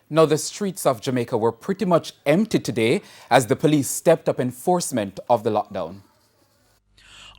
Now, the streets of Jamaica were pretty much empty today as the police stepped up enforcement of the lockdown.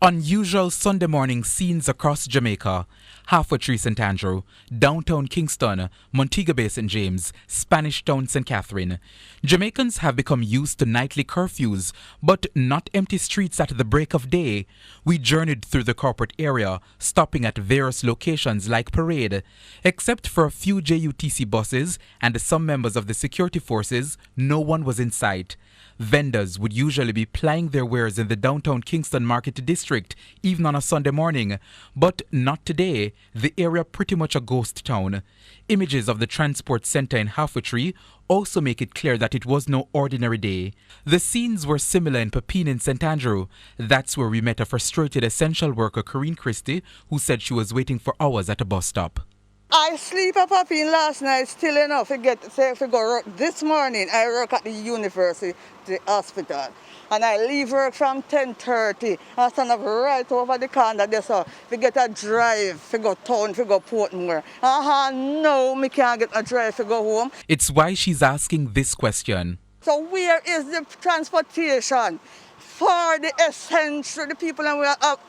Unusual Sunday morning scenes across Jamaica. Halfway Tree St. Andrew, downtown Kingston, Montego Bay St. James, Spanish Town St. Catherine. Jamaicans have become used to nightly curfews, but not empty streets at the break of day. We journeyed through the corporate area, stopping at various locations like Parade. Except for a few JUTC buses and some members of the security forces, no one was in sight. Vendors would usually be plying their wares in the downtown Kingston Market District, even on a Sunday morning. But not today. The area pretty much a ghost town. Images of the transport centre in Halfway Tree also make it clear that it was no ordinary day. The scenes were similar in Pepin in St. Andrew. That's where we met a frustrated essential worker, Corinne Christie, who said she was waiting for hours at a bus stop. I sleep at Pepin last night still enough to go work. This morning I work at the university hospital and I leave work from 10:30 and stand up right over the corner there so we get a drive to go town, to go Portmore. No, me can't get a drive to go home. It's why she's asking this question. So where is the transportation for the people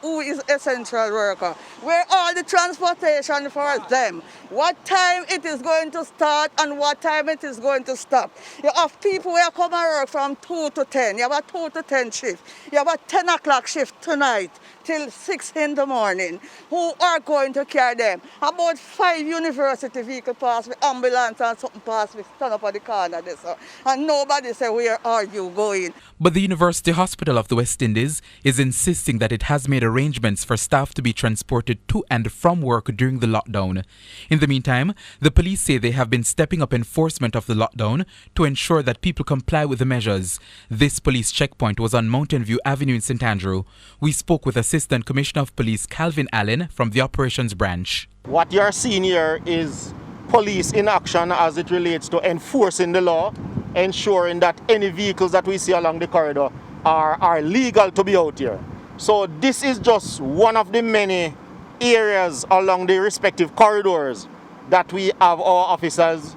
who is essential worker? Where are the transportation for them? What time it is going to start and what time it is going to stop? You have people who come and work from 2 to 10. You have a 2 to 10 shift. You have a 10 o'clock shift tonight till 6 in the morning. Who are going to carry them? About 5 university vehicles pass with ambulance and something pass with stand up at the corner there, so. And nobody say, where are you going? But the University Hospital of the West Indies is insisting that it has made arrangements for staff to be transported to and from work during the lockdown. In the meantime, the police say they have been stepping up enforcement of the lockdown to ensure that people comply with the measures. This police checkpoint was on Mountain View Avenue in St. Andrew. We spoke with Assistant Commissioner of Police Calvin Allen from the Operations Branch. What you're seeing here is police in action as it relates to enforcing the law, ensuring that any vehicles that we see along the corridor are legal to be out here. So this is just one of the many areas along the respective corridors that we have our officers.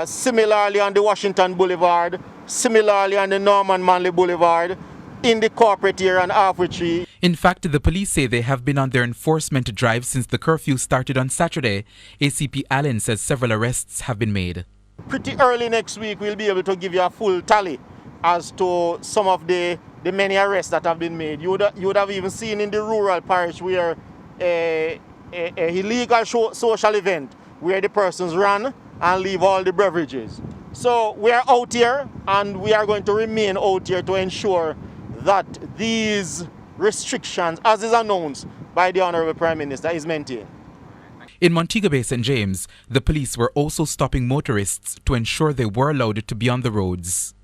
Similarly on the Washington Boulevard, similarly on the Norman Manley Boulevard, in the corporate area and Halfway Tree. In fact, the police say they have been on their enforcement drive since the curfew started on Saturday. ACP Allen says several arrests have been made. Pretty early next week we'll be able to give you a full tally as to some of the many arrests that have been made. You would have even seen in the rural parish where a illegal social event where the persons ran and leave all the beverages. So we are out here and we are going to remain out here to ensure that these restrictions, as is announced by the Honourable Prime Minister, is maintained. In Montego Bay St. James, the police were also stopping motorists to ensure they were allowed to be on the roads.